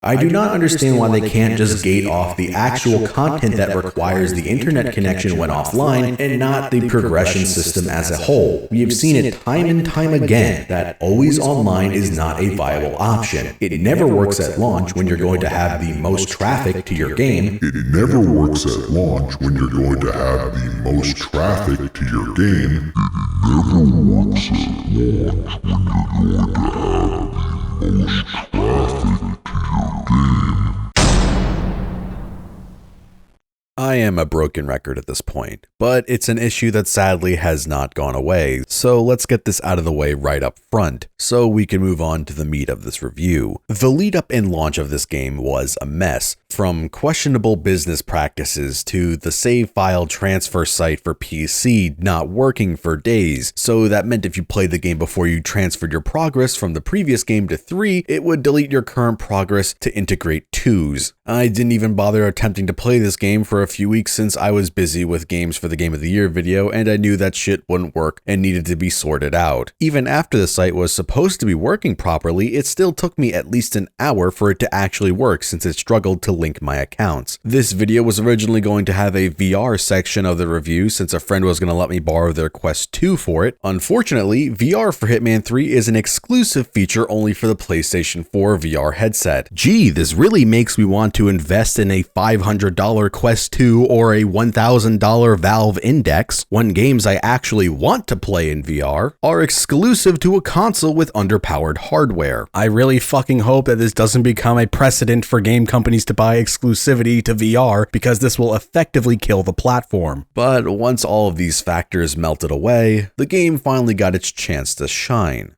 I do not understand why they can't just gate off the actual content that requires the internet connection when offline and not the progression system as a whole. We have seen it time and time again that always online is not a viable option. It never works at launch when you're going to have the most traffic to your game. It never works at launch when you're going to have the most traffic to your game. It never works at launch when you're going to have the most traffic to your game. I am a broken record at this point, but it's an issue that sadly has not gone away, so let's get this out of the way right up front, so we can move on to the meat of this review. The lead up and launch of this game was a mess, from questionable business practices to the save file transfer site for PC not working for days, so that meant if you played the game before you transferred your progress from the previous game to 3, it would delete your current progress to integrate 2s. I didn't even bother attempting to play this game for a few weeks since I was busy with games for the Game of the Year video and I knew that shit wouldn't work and needed to be sorted out. Even after the site was supposed to be working properly, it still took me at least an hour for it to actually work since it struggled to link my accounts. This video was originally going to have a VR section of the review since a friend was going to let me borrow their Quest 2 for it. Unfortunately, VR for Hitman 3 is an exclusive feature only for the PlayStation 4 VR headset. Gee, this really makes me want to invest in a $500 Quest 2 or a $1,000 Valve Index when games I actually want to play in VR are exclusive to a console with underpowered hardware. I really fucking hope that this doesn't become a precedent for game companies to buy exclusivity to VR because this will effectively kill the platform. But once all of these factors melted away, the game finally got its chance to shine.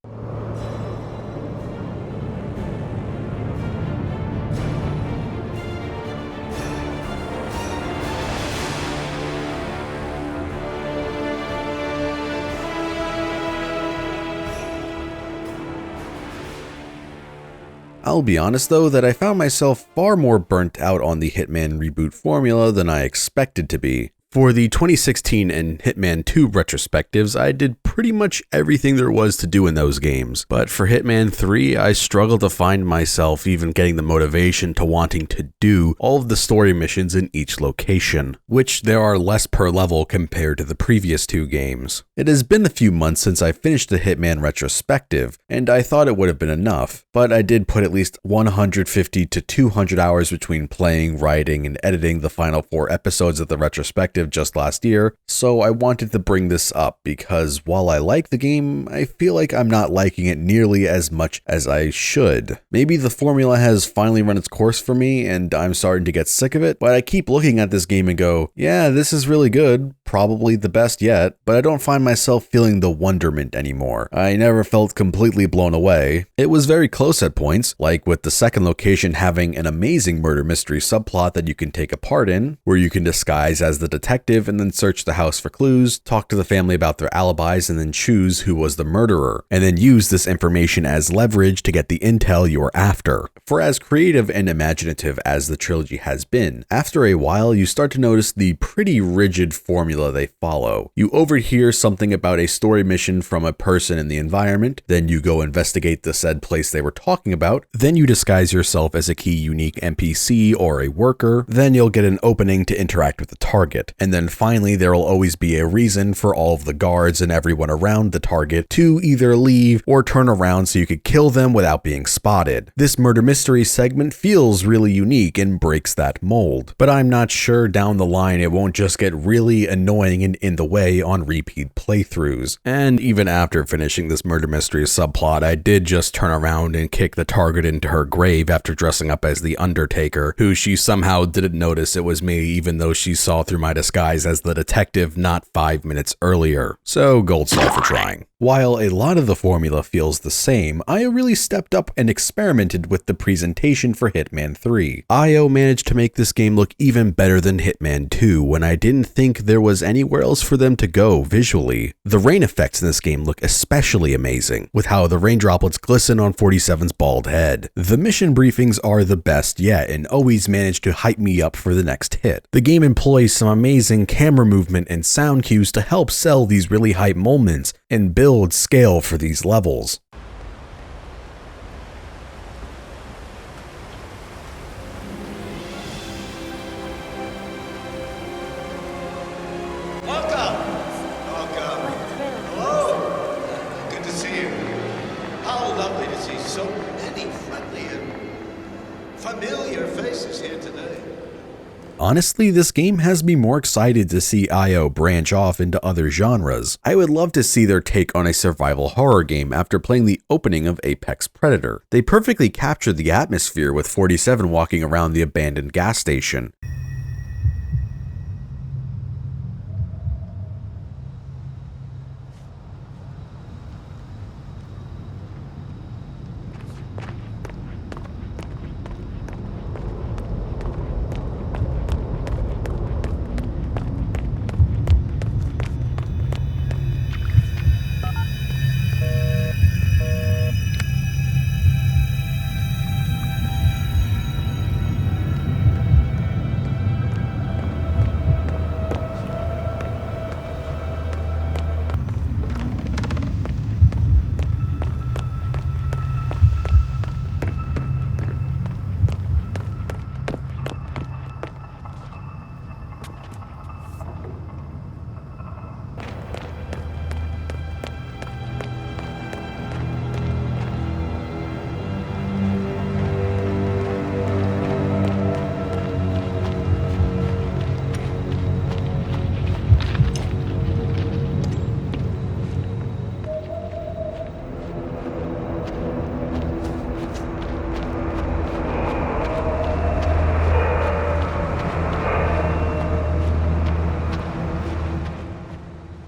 I'll be honest though that I found myself far more burnt out on the Hitman reboot formula than I expected to be. For the 2016 and Hitman 2 retrospectives, I did pretty much everything there was to do in those games. But for Hitman 3, I struggled to find myself even getting the motivation to wanting to do all of the story missions in each location, which there are less per level compared to the previous 2 games. It has been a few months since I finished the Hitman retrospective, and I thought it would have been enough, but I did put at least 150 to 200 hours between playing, writing, and editing the final 4 episodes of the retrospective just last year, so I wanted to bring this up because while I like the game, I feel like I'm not liking it nearly as much as I should. Maybe the formula has finally run its course for me and I'm starting to get sick of it, but I keep looking at this game and go, yeah, this is really good, probably the best yet, but I don't find myself feeling the wonderment anymore. I never felt completely blown away. It was very close at points, like with the second location having an amazing murder mystery subplot that you can take a part in, where you can disguise as the detective and then search the house for clues, talk to the family about their alibis and then choose who was the murderer, and then use this information as leverage to get the intel you're after. For as creative and imaginative as the trilogy has been, after a while you start to notice the pretty rigid formula they follow. You overhear something about a story mission from a person in the environment, then you go investigate the said place they were talking about, then you disguise yourself as a key unique NPC or a worker, then you'll get an opening to interact with the target. And then finally, there will always be a reason for all of the guards and everyone around the target to either leave or turn around so you could kill them without being spotted. This murder mystery segment feels really unique and breaks that mold, but I'm not sure down the line it won't just get really annoying and in the way on repeat playthroughs. And even after finishing this murder mystery subplot, I did just turn around and kick the target into her grave after dressing up as the Undertaker, who she somehow didn't notice it was me even though she saw through my disguise as the detective not 5 minutes earlier. So gold star for trying. While a lot of the formula feels the same, IO really stepped up and experimented with the presentation for Hitman 3. IO managed to make this game look even better than Hitman 2 when I didn't think there was anywhere else for them to go visually. The rain effects in this game look especially amazing, with how the rain droplets glisten on 47's bald head. The mission briefings are the best yet and always manage to hype me up for the next hit. The game employs some amazing camera movement and sound cues to help sell these really hype moments and build scale for these levels. familiar faces here today. Honestly, this game has me more excited to see IO branch off into other genres. I would love to see their take on a survival horror game after playing the opening of Apex Predator. They perfectly captured the atmosphere with 47 walking around the abandoned gas station.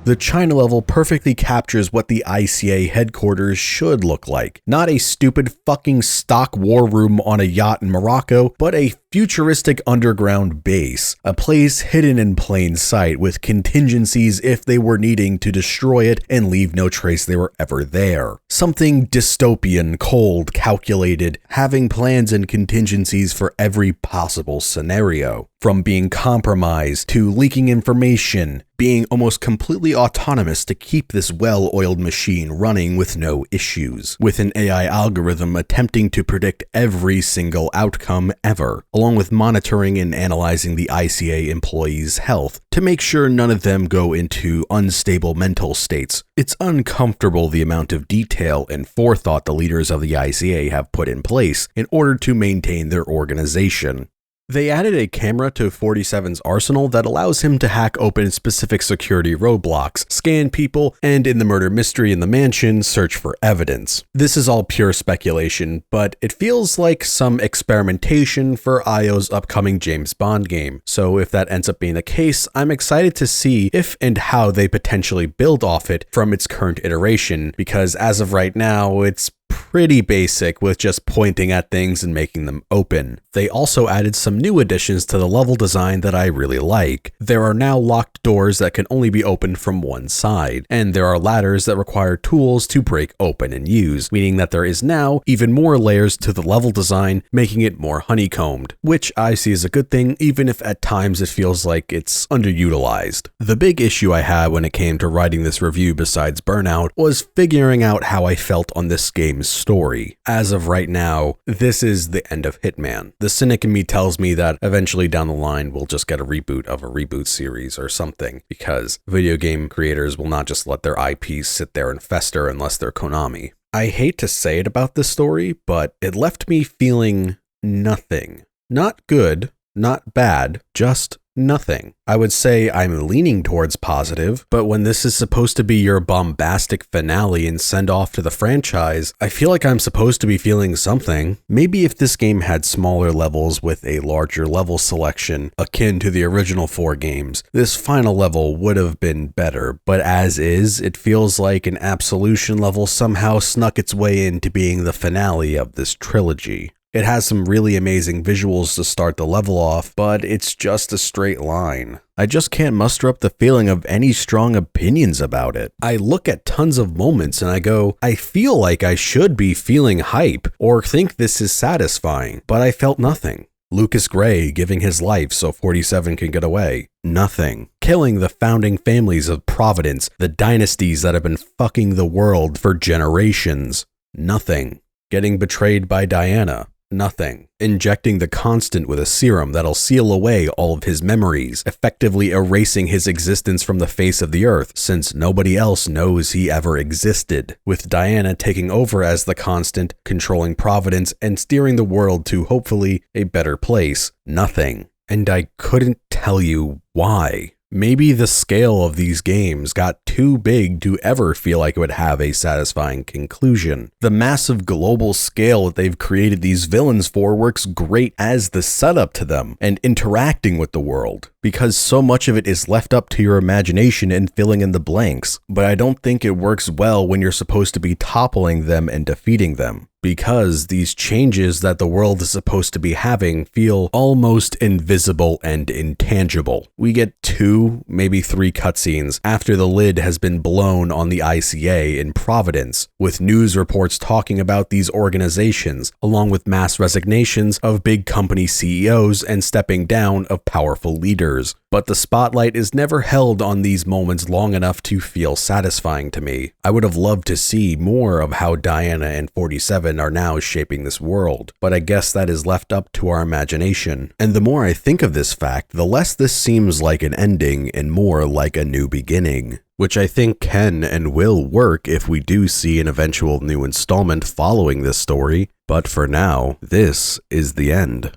The China level perfectly captures what the ICA headquarters should look like. Not a stupid fucking stock war room on a yacht in Morocco, but a futuristic underground base. A place hidden in plain sight with contingencies if they were needing to destroy it and leave no trace they were ever there. Something dystopian, cold, calculated, having plans and contingencies for every possible scenario. From being compromised to leaking information, being almost completely autonomous to keep this well-oiled machine running with no issues, with an AI algorithm attempting to predict every single outcome ever, along with monitoring and analyzing the ICA employees' health to make sure none of them go into unstable mental states. It's uncomfortable the amount of detail and forethought the leaders of the ICA have put in place in order to maintain their organization. They added a camera to 47's arsenal that allows him to hack open specific security roadblocks, scan people, and in the murder mystery in the mansion, search for evidence. This is all pure speculation, but it feels like some experimentation for IO's upcoming James Bond game. So if that ends up being the case, I'm excited to see if and how they potentially build off it from its current iteration, because as of right now, it's pretty basic with just pointing at things and making them open. They also added some new additions to the level design that I really like. There are now locked doors that can only be opened from one side, and there are ladders that require tools to break open and use, meaning that there is now even more layers to the level design, making it more honeycombed, which I see as a good thing, even if at times it feels like it's underutilized. The big issue I had when it came to writing this review besides burnout was figuring out how I felt on this game's story. As of right now, this is the end of Hitman. The cynic in me tells me that eventually down the line we'll just get a reboot of a reboot series or something, because video game creators will not just let their IPs sit there and fester unless they're Konami. I hate to say it about this story, but it left me feeling nothing. Not good, not bad, just nothing. I would say I'm leaning towards positive, but when this is supposed to be your bombastic finale and send off to the franchise, I feel like I'm supposed to be feeling something. Maybe if this game had smaller levels with a larger level selection, akin to the original 4 games, this final level would have been better, but as is, it feels like an absolution level somehow snuck its way into being the finale of this trilogy. It has some really amazing visuals to start the level off, but it's just a straight line. I just can't muster up the feeling of any strong opinions about it. I look at tons of moments and I go, I feel like I should be feeling hype or think this is satisfying, but I felt nothing. Lucas Gray giving his life so 47 can get away. Nothing. Killing the founding families of Providence, the dynasties that have been fucking the world for generations. Nothing. Getting betrayed by Diana. Nothing. Injecting the Constant with a serum that'll seal away all of his memories, effectively erasing his existence from the face of the earth, since nobody else knows he ever existed. With Diana taking over as the Constant, controlling Providence, and steering the world to hopefully a better place. Nothing. And I couldn't tell you why. Maybe the scale of these games got too big to ever feel like it would have a satisfying conclusion. The massive global scale that they've created these villains for works great as the setup to them and interacting with the world, because so much of it is left up to your imagination and filling in the blanks. But I don't think it works well when you're supposed to be toppling them and defeating them, because these changes that the world is supposed to be having feel almost invisible and intangible. We get 2, maybe 3 cutscenes after the lid has been blown on the ICA in Providence, with news reports talking about these organizations, along with mass resignations of big company CEOs and stepping down of powerful leaders. But the spotlight is never held on these moments long enough to feel satisfying to me. I would have loved to see more of how Diana and 47 are now shaping this world, but I guess that is left up to our imagination. And the more I think of this fact, the less this seems like an ending and more like a new beginning, which I think can and will work if we do see an eventual new installment following this story. But for now, this is the end.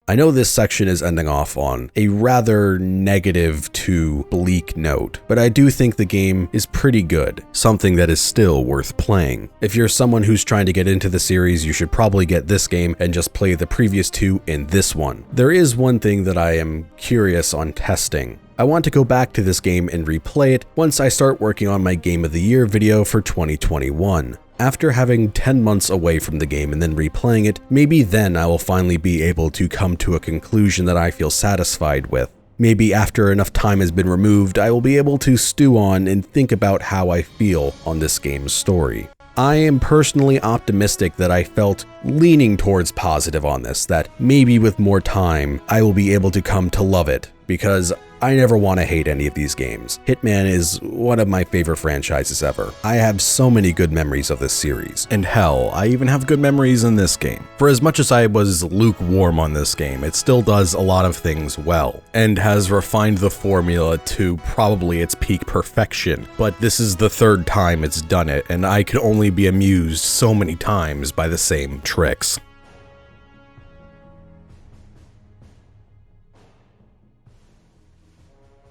I know this section is ending off on a rather negative to bleak note, but I do think the game is pretty good, something that is still worth playing. If you're someone who's trying to get into the series, you should probably get this game and just play the previous 2 in this one. There is one thing that I am curious on testing. I want to go back to this game and replay it once I start working on my Game of the Year video for 2021. After having 10 months away from the game and then replaying it, maybe then I will finally be able to come to a conclusion that I feel satisfied with. Maybe after enough time has been removed, I will be able to stew on and think about how I feel on this game's story. I am personally optimistic that I felt leaning towards positive on this, that maybe with more time, I will be able to come to love it, because I never want to hate any of these games. Hitman is one of my favorite franchises ever. I have so many good memories of this series. And hell, I even have good memories in this game. For as much as I was lukewarm on this game, it still does a lot of things well, and has refined the formula to probably its peak perfection. But this is the 3rd time it's done it, and I could only be amused so many times by the same tricks.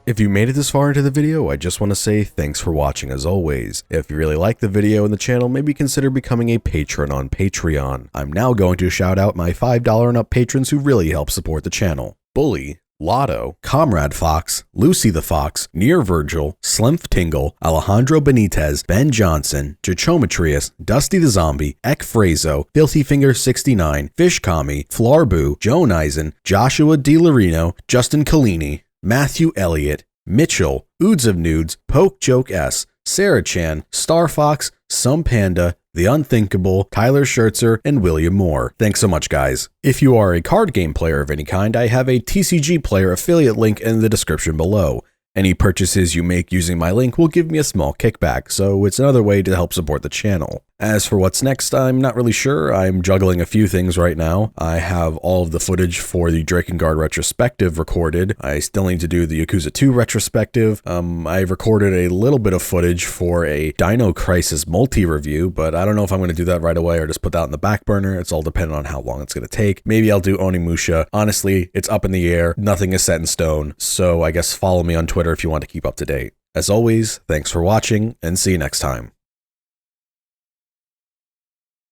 If you made it this far into the video, I just want to say thanks for watching as always. If you really like the video and the channel, maybe consider becoming a patron on Patreon. I'm now going to shout out my $5 and up patrons who really help support the channel. Bully, Lotto, Comrade Fox, Lucy the Fox, Near Virgil, Slimph Tingle, Alejandro Benitez, Ben Johnson, Jachometrius, Dusty the Zombie, Ek Frazo, Filthy Finger 69, Fish Kami, Flarbu, Joan Eisen, Joshua DiLarino, Justin Collini, Matthew Elliott, Mitchell, Oods of Nudes, Poke Joke S, Sarah Chan, Star Fox, Some Panda, The Unthinkable, Tyler Schertzer, and William Moore. Thanks so much, guys. If you are a card game player of any kind, I have a TCG Player affiliate link in the description below. Any purchases you make using my link will give me a small kickback, so it's another way to help support the channel. As for what's next, I'm not really sure. I'm juggling a few things right now. I have all of the footage for the Drakengard retrospective recorded. I still need to do the Yakuza 2 retrospective. I've recorded a little bit of footage for a Dino Crisis multi-review, but I don't know if I'm going to do that right away or just put that on the back burner. It's all dependent on how long it's going to take. Maybe I'll do Onimusha. Honestly, it's up in the air. Nothing is set in stone, so I guess follow me on Twitter if you want to keep up to date. As always, thanks for watching, and see you next time.